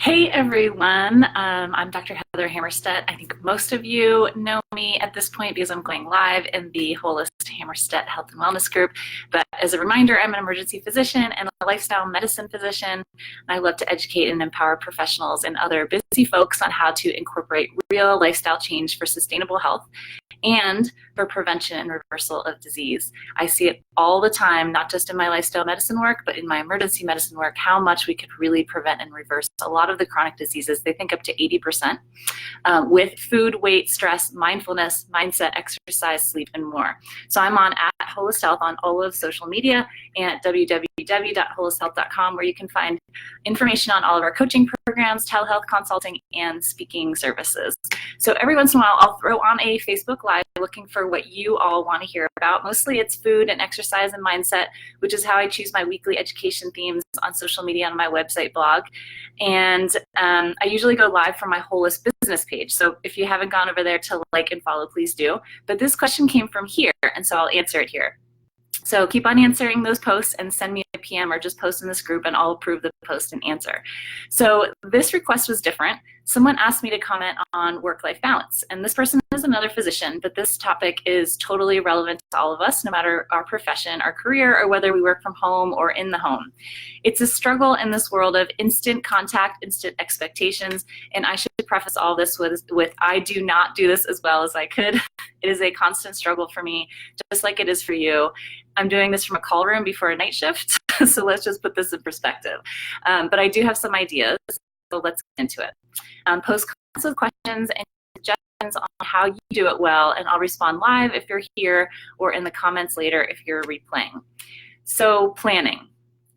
Hey everyone, I'm Dr. Heather Hammerstedt. I think most of you know me at this point because I'm going live in the Wholist Hammerstedt Health and Wellness group. But as a reminder, I'm an emergency physician and a lifestyle medicine physician. And I love to educate and empower professionals and other busy folks on how to incorporate real lifestyle change for sustainable health and for prevention and reversal of disease. I see it all the time, not just in my lifestyle medicine work, but in my emergency medicine work, how much we could really prevent and reverse a lot of the chronic diseases. They think up to 80% with food, weight, stress, mindfulness, mindset, exercise, sleep, and more. So I'm on at Wholist Health on all of social media and at www.wholisthealth.com, where you can find information on all of our coaching programs, telehealth consulting, and speaking services. So every once in a while, I'll throw on a Facebook Live looking for what you all want to hear about. Mostly it's food and exercise and mindset, which is how I choose my weekly education themes on social media on my website blog. And I usually go live from my Wholist business page. So if you haven't gone over there to like and follow, please do. But this question came from here, and so I'll answer it here. So keep on answering those posts and send me a PM or just post in this group and I'll approve the post and answer. So this request was different. Someone asked me to comment on work-life balance, and this person is another physician, but this topic is totally relevant to all of us, no matter our profession, our career, or whether we work from home or in the home. It's a struggle in this world of instant contact, instant expectations, and I should preface all this with I do not do this as well as I could. It is a constant struggle for me, just like it is for you. I'm doing this from a call room before a night shift, so let's just put this in perspective. But I do have some ideas, so let's get into it. Post comments with questions and suggestions on how you do it well, and I'll respond live if you're here or in the comments later if you're replaying. So planning.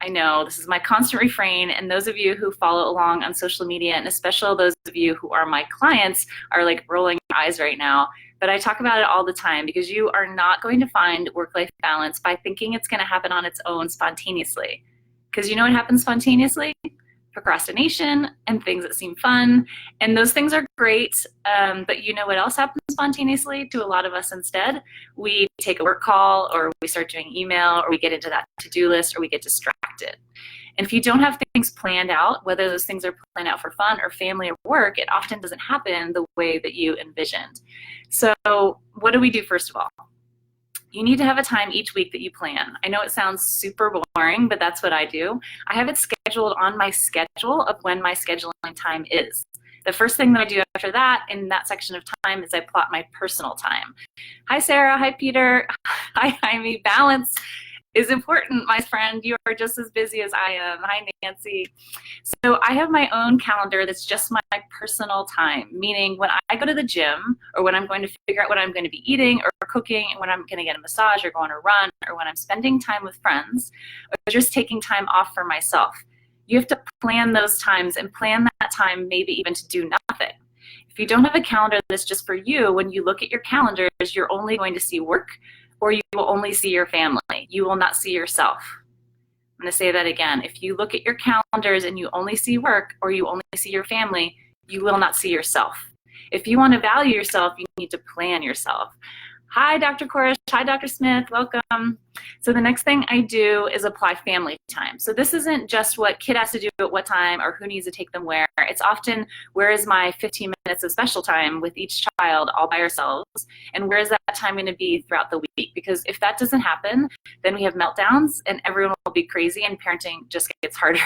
I know this is my constant refrain, and those of you who follow along on social media, and especially those of you who are my clients, are like rolling your eyes right now. But I talk about it all the time because you are not going to find work-life balance by thinking it's going to happen on its own spontaneously. Because you know what happens spontaneously? Procrastination and things that seem fun. And those things are great, but you know what else happens spontaneously to a lot of us instead? We take a work call, or we start doing email, or we get into that to-do list, or we get distracted. And if you don't have things planned out, whether those things are planned out for fun or family or work, it often doesn't happen the way that you envisioned. So what do we do first of all? You need to have a time each week that you plan. I know it sounds super boring, but that's what I do. I have it scheduled on my schedule of when my scheduling time is. The first thing that I do after that in that section of time is I plot my personal time. Hi, Sarah. Hi, Peter. Hi, Jaime. Balance is important, my friend. You are just as busy as I am. Hi, Nancy. So I have my own calendar that's just my personal time, meaning when I go to the gym, or when I'm going to figure out what I'm going to be eating or cooking, and when I'm going to get a massage or go on a run, or when I'm spending time with friends, or just taking time off for myself. You have to plan those times and plan that time maybe even to do nothing. If you don't have a calendar that's just for you, when you look at your calendars, you're only going to see work, or you will only see your family. You will not see yourself. I'm going to say that again. If you look at your calendars and you only see work, or you only see your family, you will not see yourself. If you want to value yourself, you need to plan yourself. Hi, Dr. Korish. Hi, Dr. Smith. Welcome. So the next thing I do is apply family time. So this isn't just what kid has to do at what time or who needs to take them where. It's often, where is my 15 minutes of special time with each child all by ourselves? And where is that time going to be throughout the week? Because if that doesn't happen, then we have meltdowns and everyone will be crazy and parenting just gets harder.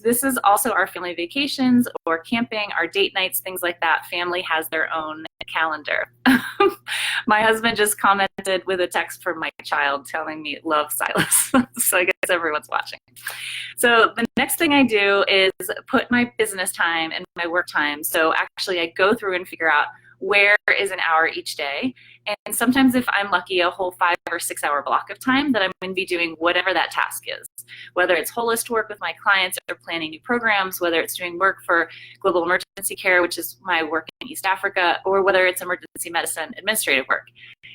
This is also our family vacations or camping, our date nights, things like that. Family has their own calendar. My husband just commented with a text from my child telling me, love Silas. So I guess everyone's watching. So the next thing I do is put my business time and my work time. So actually I go through and figure out where is an hour each day. And sometimes if I'm lucky, a whole 5 or 6 hour block of time that I'm going to be doing whatever that task is. Whether it's Wholist work with my clients or planning new programs, whether it's doing work for global emergency care, which is my work in East Africa, or whether it's emergency medicine administrative work.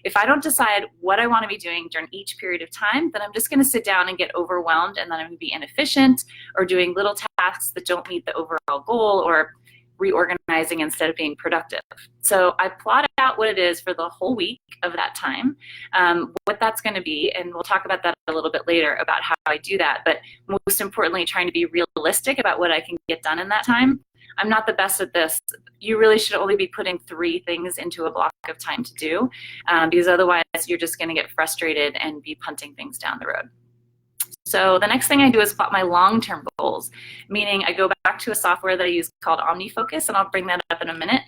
If I don't decide what I want to be doing during each period of time, then I'm just going to sit down and get overwhelmed, and then I'm going to be inefficient or doing little tasks that don't meet the overall goal, or reorganizing instead of being productive. So I plotted out what it is for the whole week of that time, what that's going to be, and we'll talk about that a little bit later about how I do that. But most importantly, trying to be realistic about what I can get done in that time. I'm not the best at this. You really should only be putting 3 things into a block of time to do, because otherwise you're just going to get frustrated and be punting things down the road. So the next thing I do is plot my long-term goals, meaning I go back to a software that I use called OmniFocus, and I'll bring that up in a minute.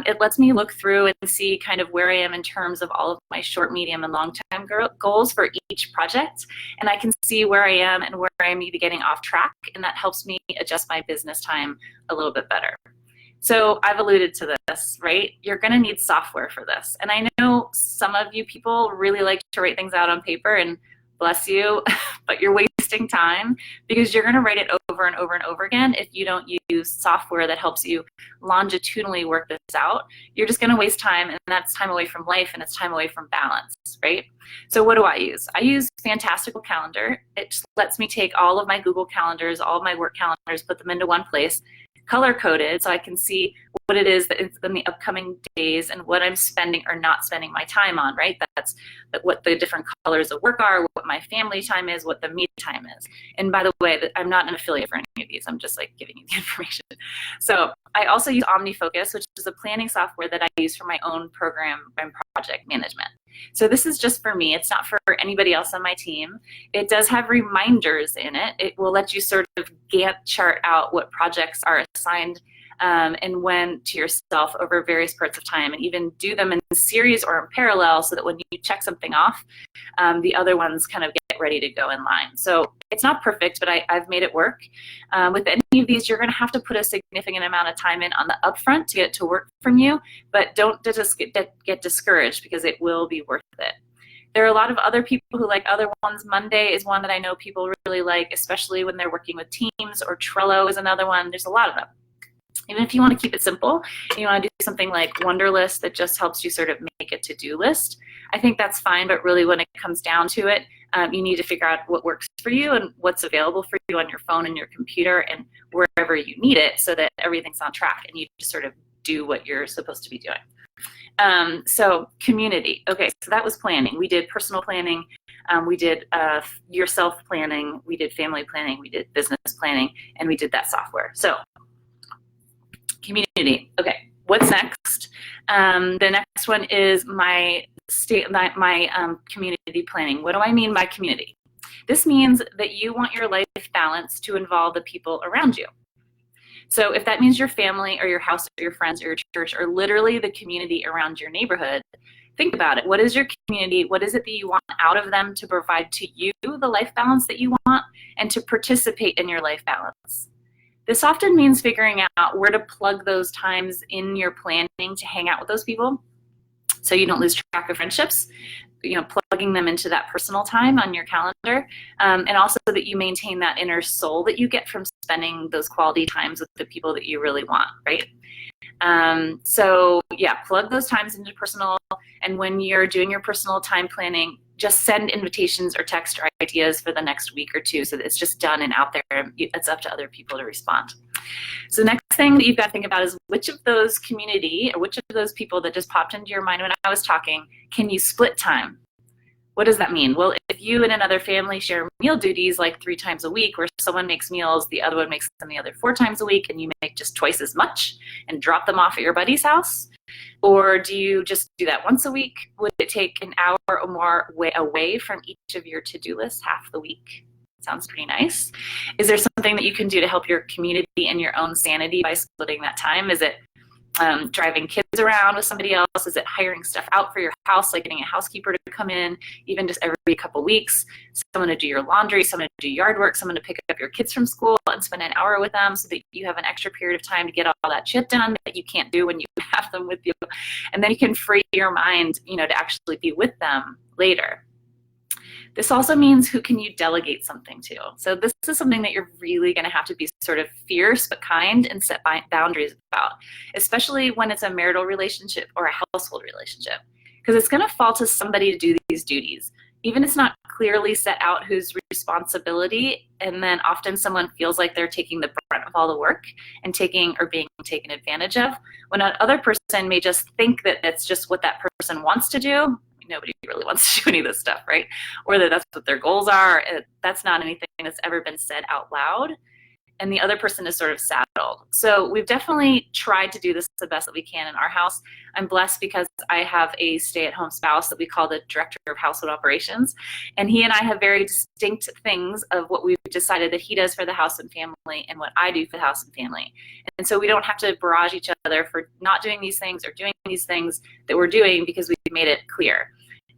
It lets me look through and see kind of where I am in terms of all of my short, medium, and long-term goals for each project. And I can see where I am and where I may be getting off track, and that helps me adjust my business time a little bit better. So I've alluded to this, right? You're going to need software for this. And I know some of you people really like to write things out on paper, and bless you, but you're wasting time because you're going to write it over and over and over again if you don't use software that helps you longitudinally work this out. You're just going to waste time, and that's time away from life, and it's time away from balance, right? So what do I use? I use Fantastical Calendar. It just lets me take all of my Google calendars, all of my work calendars, put them into one place, color-coded, so I can see what it is that is in the upcoming days and what I'm spending or not spending my time on, right? That's what the different colors of work are, what my family time is, what the me time is. And by the way, I'm not an affiliate for any of these. I'm just like giving you the information. So I also use OmniFocus, which is a planning software that I use for my own program and project management. So this is just for me. It's not for anybody else on my team. It does have reminders in it. It will let you sort of Gantt chart out what projects are assigned and when to yourself over various parts of time, and even do them in series or in parallel so that when you check something off, the other ones kind of get ready to go in line. So it's not perfect, but I've made it work. With any of these, you're going to have to put a significant amount of time in on the upfront to get it to work from you, but don't just get discouraged because it will be worth it. There are a lot of other people who like other ones. Monday is one that I know people really like, especially when they're working with teams, or Trello is another one. There's a lot of them. Even if you want to keep it simple, and you want to do something like Wunderlist that just helps you sort of make a to-do list, I think that's fine, but really when it comes down to it, you need to figure out what works for you and what's available for you on your phone and your computer and wherever you need it so that everything's on track and you just sort of do what you're supposed to be doing. So community. Okay, so that was planning. We did personal planning. We did yourself planning. We did family planning. We did business planning, and we did that software. So community. Okay, what's next? The next one is my community planning. What do I mean by community? This means that you want your life balance to involve the people around you. So if that means your family or your house or your friends or your church or literally the community around your neighborhood, think about it. What is your community? What is it that you want out of them to provide to you the life balance that you want and to participate in your life balance? This often means figuring out where to plug those times in your planning to hang out with those people so you don't lose track of friendships, plugging them into that personal time on your calendar, and also so that you maintain that inner soul that you get from spending those quality times with the people that you really want, right? So yeah, plug those times into personal, and when you're doing your personal time planning, just send invitations or text or ideas for the next week or two so that it's just done and out there, and it's up to other people to respond. So the next thing that you've got to think about is which of those community or which of those people that just popped into your mind when I was talking, can you split time? What does that mean? Well, if you and another family share meal duties like 3 times a week, where someone makes meals, the other one makes them the other 4 times a week, and you make just twice as much and drop them off at your buddy's house? Or do you just do that once a week? Would it take an hour or more away from each of your to-do lists half the week? Sounds pretty nice. Is there something that you can do to help your community and your own sanity by splitting that time? Is it driving kids around with somebody else? Is it hiring stuff out for your house, like getting a housekeeper to come in, even just every couple weeks, someone to do your laundry, someone to do yard work, someone to pick up your kids from school and spend an hour with them so that you have an extra period of time to get all that shit done that you can't do when you have them with you. And then you can free your mind, to actually be with them later. This also means who can you delegate something to. So this is something that you're really going to have to be sort of fierce but kind and set boundaries about, especially when it's a marital relationship or a household relationship, because it's going to fall to somebody to do these duties. even if it's not clearly set out whose responsibility, and then often someone feels like they're taking the brunt of all the work and taking or being taken advantage of, when another person may just think that it's just what that person wants to do. Nobody really wants to do any of this stuff, right? Or that that's what their goals are. That's not anything that's ever been said out loud. And the other person is sort of saddled. So we've definitely tried to do this the best that we can in our house. I'm blessed because I have a stay-at-home spouse that we call the director of household operations. And he and I have very distinct things of what we've decided that he does for the house and family and what I do for the house and family. And so we don't have to barrage each other for not doing these things or doing these things that we're doing because we've made it clear.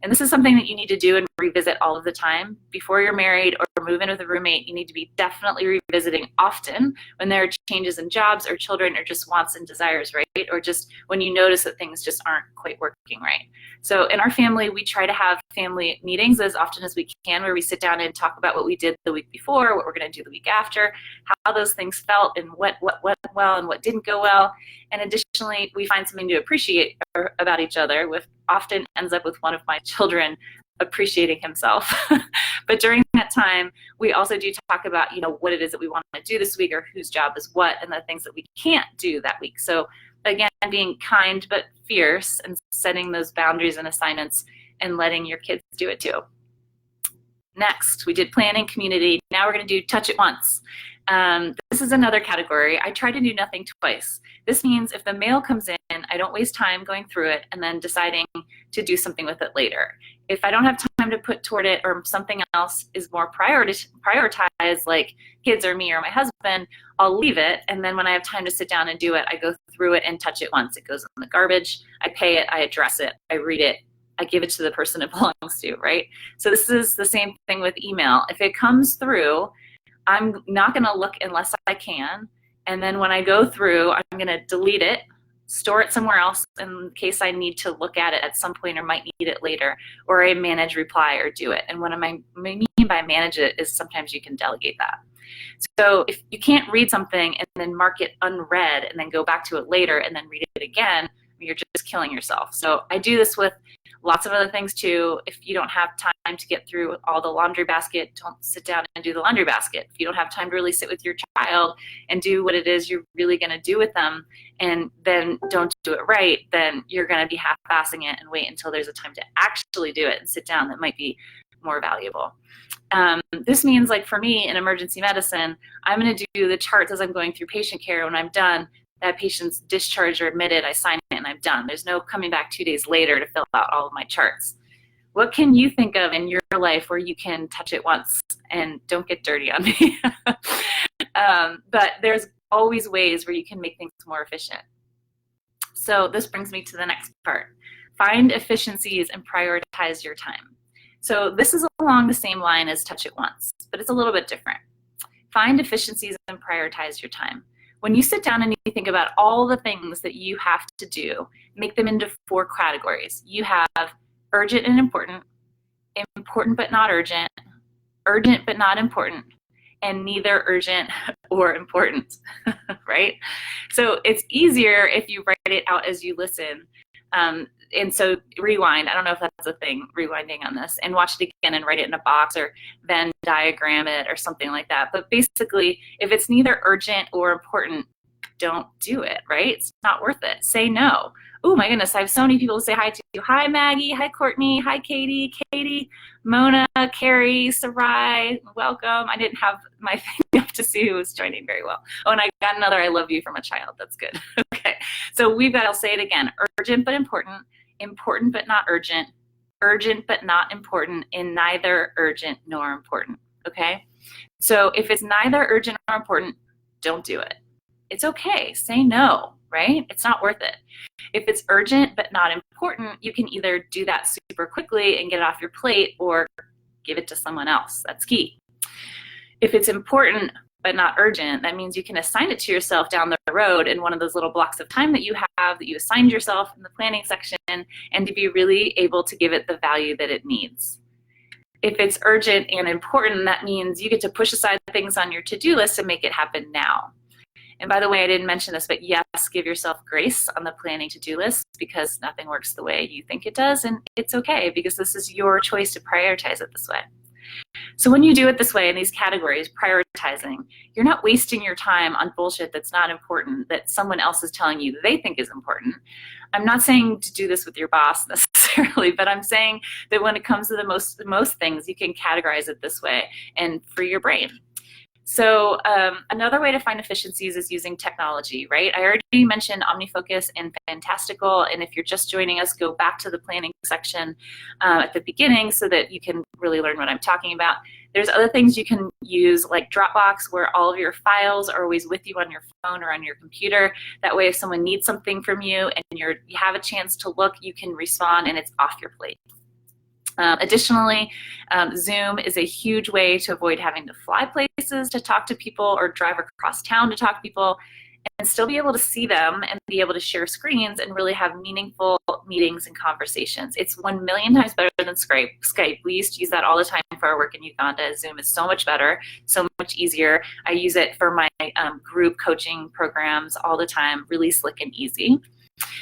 And this is something that you need to do and revisit all of the time. Before you're married or move in with a roommate, you need to be definitely revisiting often when there are changes in jobs or children or just wants and desires, right? Or just when you notice that things just aren't quite working right. So in our family, we try to have family meetings as often as we can where we sit down and talk about what we did the week before, what we're going to do the week after, how those things felt and what went well and what didn't go well. And additionally, we find something to appreciate about each other, which often ends up with one of my children appreciating himself. But during that time, we also do talk about, what it is that we want to do this week or whose job is what and the things that we can't do that week. So again, being kind but fierce and setting those boundaries and assignments and letting your kids do it too. Next, we did planning community. Now we're going to do touch it once. This is another category. I try to do nothing twice. This means if the mail comes in, I don't waste time going through it and then deciding to do something with it later. If I don't have time to put toward it or something else is more prioritized, like kids or me or my husband, I'll leave it. And then when I have time to sit down and do it, I go through it and touch it once. It goes in the garbage. I pay it. I address it. I read it. I give it to the person it belongs to, right? So this is the same thing with email. If it comes through, I'm not going to look unless I can. And then when I go through, I'm going to delete it, store it somewhere else in case I need to look at it at some point or might need it later, or I manage reply or do it. And what I mean by manage it is sometimes you can delegate that. So if you can't read something and then mark it unread and then go back to it later and then read it again, you're just killing yourself. So I do this with lots of other things too. If you don't have time to get through all the laundry basket, don't sit down and do the laundry basket. If you don't have time to really sit with your child and do what it is you're really going to do with them and then don't do it right, then you're going to be half-assing it and wait until there's a time to actually do it and sit down that might be more valuable. This means, like for me in emergency medicine, I'm going to do the charts as I'm going through patient care. When I'm done, that patient's discharged or admitted, I sign it and I'm done. There's no coming back 2 days later to fill out all of my charts. What can you think of in your life where you can touch it once and don't get dirty on me? But there's always ways where you can make things more efficient. So this brings me to the next part. Find efficiencies and prioritize your time. So this is along the same line as touch it once, but it's a little bit different. Find efficiencies and prioritize your time. When you sit down and you think about all the things that you have to do, make them into 4 categories. You have urgent and important, important but not urgent, urgent but not important, and neither urgent or important, right? So it's easier if you write it out as you listen. And so rewind, I don't know if that's a thing, rewinding on this, and watch it again and write it in a box or Venn diagram it or something like that. But basically, if it's neither urgent or important, don't do it, right? It's not worth it. Say no. Oh my goodness, I have so many people to say hi to. Hi Maggie, hi Courtney, hi Katie, Mona, Carrie, Sarai, welcome. I didn't have my thing up to see who was joining very well. Oh, and I got another I love you from a child. That's good. Okay, so we've got, I'll say it again, urgent but important, important but not urgent, urgent but not important, and neither urgent nor important, okay? So if it's neither urgent or important, don't do it. It's okay, say no, right? It's not worth it. If it's urgent but not important, you can either do that super quickly and get it off your plate or give it to someone else. That's key. If it's important but not urgent, that means you can assign it to yourself down the road in one of those little blocks of time that you have that you assigned yourself in the planning section, and to be really able to give it the value that it needs. If it's urgent and important, that means you get to push aside things on your to-do list and make it happen now. And by the way, I didn't mention this, but yes, give yourself grace on the planning to-do list, because nothing works the way you think it does, and it's okay, because this is your choice to prioritize it this way. So when you do it this way in these categories, prioritizing, you're not wasting your time on bullshit that's not important, that someone else is telling you they think is important. I'm not saying to do this with your boss necessarily, but I'm saying that when it comes to the most things, you can categorize it this way and free your brain. So another way to find efficiencies is using technology, right? I already mentioned OmniFocus and Fantastical, and if you're just joining us, go back to the planning section at the beginning so that you can really learn what I'm talking about. There's other things you can use, like Dropbox, where all of your files are always with you on your phone or on your computer. That way, if someone needs something from you and you have a chance to look, you can respond and it's off your plate. Additionally, Zoom is a huge way to avoid having to fly places to talk to people or drive across town to talk to people, and still be able to see them and be able to share screens and really have meaningful meetings and conversations. It's 1,000,000 times better than Skype. We used to use that all the time for our work in Uganda. Zoom is so much better, so much easier. I use it for my group coaching programs all the time, really slick and easy.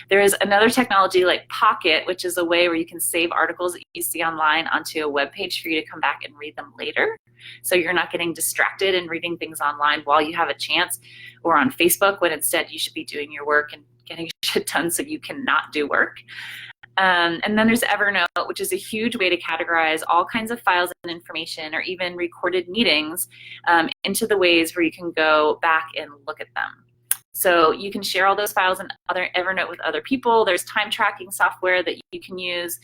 There is another technology like Pocket, which is a way where you can save articles that you see online onto a web page for you to come back and read them later. So you're not getting distracted and reading things online while you have a chance, or on Facebook, when instead you should be doing your work and getting shit done so you cannot do work. And then there's Evernote, which is a huge way to categorize all kinds of files and information, or even recorded meetings, into the ways where you can go back and look at them. So you can share all those files in Evernote with other people. There's time tracking software that you can use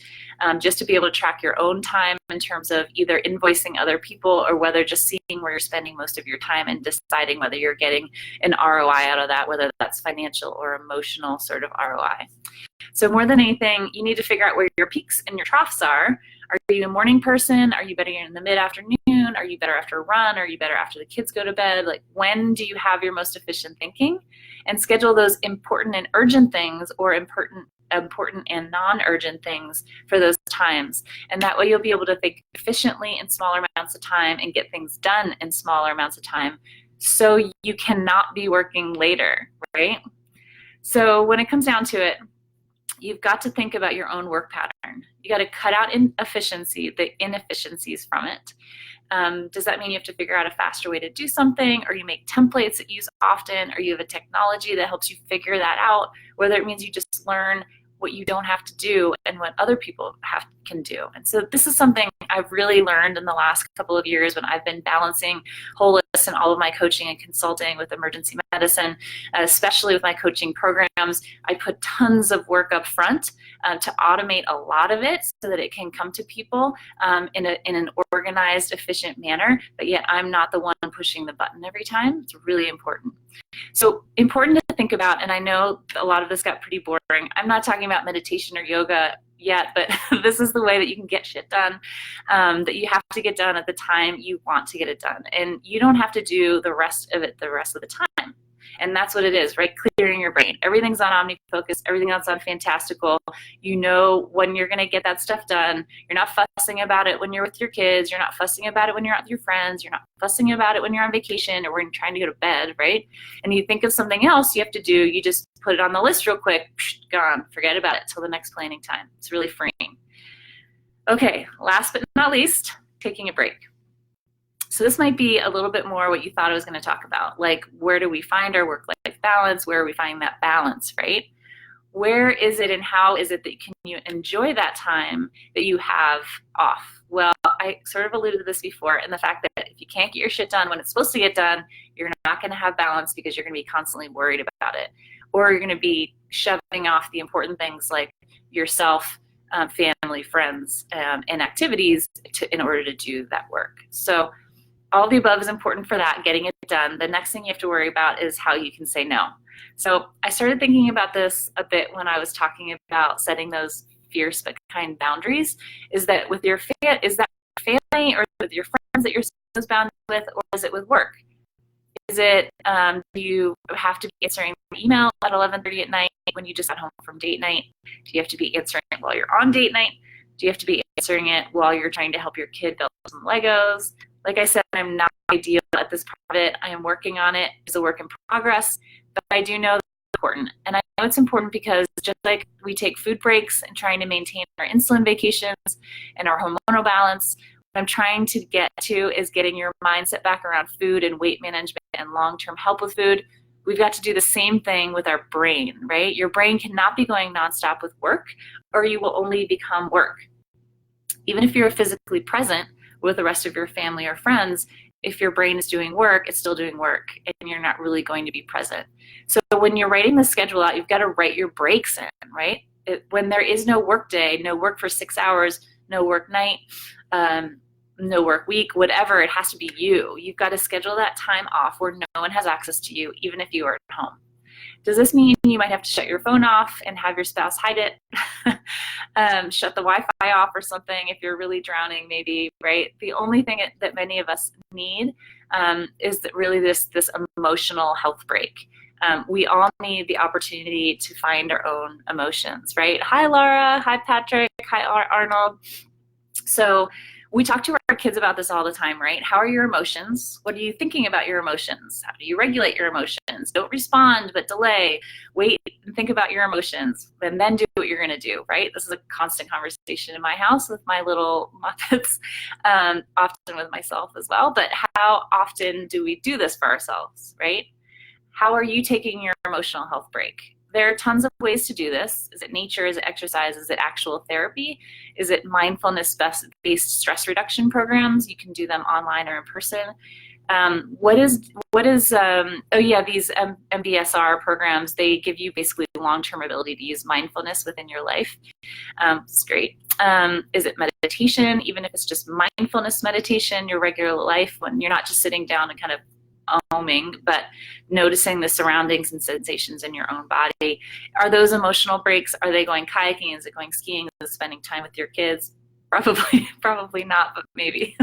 just to be able to track your own time in terms of either invoicing other people, or whether just seeing where you're spending most of your time and deciding whether you're getting an ROI out of that, whether that's financial or emotional sort of ROI. So more than anything, you need to figure out where your peaks and your troughs are. Are you a morning person? Are you better in the mid-afternoon? Are you better after a run? Are you better after the kids go to bed? Like, when do you have your most efficient thinking? And schedule those important and urgent things, or important and non-urgent things for those times. And that way you'll be able to think efficiently in smaller amounts of time and get things done in smaller amounts of time, so you cannot be working later, right? So when it comes down to it, you've got to think about your own work pattern. You got to cut out the inefficiencies from it. Does that mean you have to figure out a faster way to do something, or you make templates that you use often, or you have a technology that helps you figure that out? Whether it means you just learn what you don't have to do and what other people can do. And so this is something I've really learned in the last couple of years when I've been balancing Wholist and all of my coaching and consulting with emergency medicine, especially with my coaching programs. I put tons of work up front to automate a lot of it so that it can come to people in an organized, efficient manner, but yet I'm not the one pushing the button every time. It's really important. So important to think about, and I know a lot of this got pretty boring. I'm not talking about meditation or yoga yet, but this is the way that you can get shit done, that you have to get done at the time you want to get it done. And you don't have to do the rest of it the rest of the time. And that's what it is, right? Clearing your brain. Everything's on OmniFocus. Everything else on Fantastical. You know when you're going to get that stuff done. You're not fussing about it when you're with your kids. You're not fussing about it when you're out with your friends. You're not fussing about it when you're on vacation or when you're trying to go to bed, right? And you think of something else you have to do. You just put it on the list real quick. Gone. Forget about it till the next planning time. It's really freeing. Okay, last but not least, taking a break. So this might be a little bit more what you thought I was going to talk about, like where do we find our work-life balance? Where are we finding that balance, right? Where is it and how is it that you enjoy that time that you have off? Well, I sort of alluded to this before, and the fact that if you can't get your shit done when it's supposed to get done, you're not going to have balance because you're going to be constantly worried about it. Or you're going to be shoving off the important things like yourself, family, friends, and activities in order to do that work. So all the above is important for that, getting it done. The next thing you have to worry about is how you can say no. So I started thinking about this a bit when I was talking about setting those fierce but kind boundaries. Is that with your family, or with your friends that you're setting those boundaries with, or is it with work? Is it do you have to be answering an email at 11:30 at night when you just got home from date night? Do you have to be answering it while you're on date night? Do you have to be answering it while you're trying to help your kid build some Legos? Like I said, I'm not ideal at this part of it. I am working on it. It's a work in progress, but I do know that it's important. And I know it's important because just like we take food breaks and trying to maintain our insulin vacations and our hormonal balance, what I'm trying to get to is getting your mindset back around food and weight management and long-term help with food. We've got to do the same thing with our brain, right? Your brain cannot be going nonstop with work, or you will only become work. Even if you're physically present with the rest of your family or friends, if your brain is doing work, it's still doing work, and you're not really going to be present. So when you're writing the schedule out, you've got to write your breaks in, right? When there is no work day, no work for 6 hours, no work night, no work week, whatever, it has to be you. You've got to schedule that time off where no one has access to you, even if you are at home. Does this mean you might have to shut your phone off and have your spouse hide it? Shut the Wi-Fi off or something if you're really drowning, maybe, right? The only thing that many of us need is that really this emotional health break. We all need the opportunity to find our own emotions, right? Hi, Laura. Hi, Patrick. Hi, Arnold. So we talk to our kids about this all the time, right? How are your emotions? What are you thinking about your emotions? How do you regulate your emotions? Don't respond, but delay. Wait and think about your emotions, and then do what you're going to do, right? This is a constant conversation in my house with my little Muppets, often with myself as well. But how often do we do this for ourselves, right? How are you taking your emotional health break? There are tons of ways to do this. Is it nature? Is it exercise? Is it actual therapy? Is it mindfulness-based stress reduction programs? You can do them online or in person. These MBSR programs, they give you basically long-term ability to use mindfulness within your life. It's great. Is it meditation? Even if it's just mindfulness meditation, your regular life, when you're not just sitting down and kind of oming, but noticing the surroundings and sensations in your own body. Are those emotional breaks? Are they going kayaking? Is it going skiing? Is it spending time with your kids? Probably not, but maybe.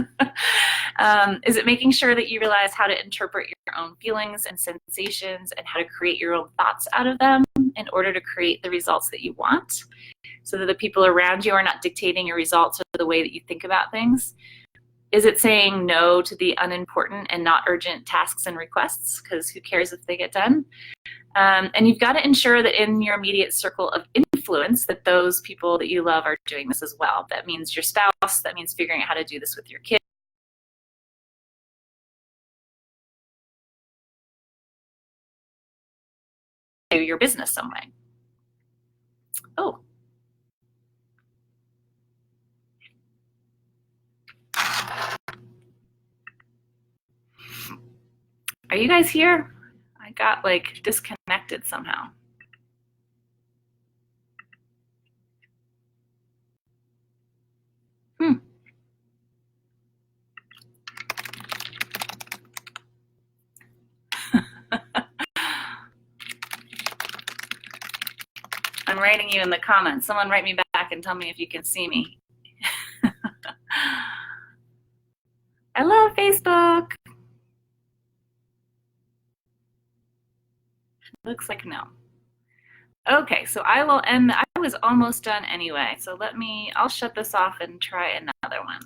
Is it making sure that you realize how to interpret your own feelings and sensations and how to create your own thoughts out of them in order to create the results that you want, so that the people around you are not dictating your results or the way that you think about things? Is it saying no to the unimportant and not urgent tasks and requests? Because who cares if they get done? And you've got to ensure that in your immediate circle of influence that those people that you love are doing this as well. That means your spouse. That means figuring out how to do this with your kids. Your business some way. Oh. Are you guys here? I got like disconnected somehow. I'm writing you in the comments. Someone write me back and tell me if you can see me. I love Facebook. Looks like no. Okay, so I will end. I was almost done anyway, so I'll shut this off and try another one.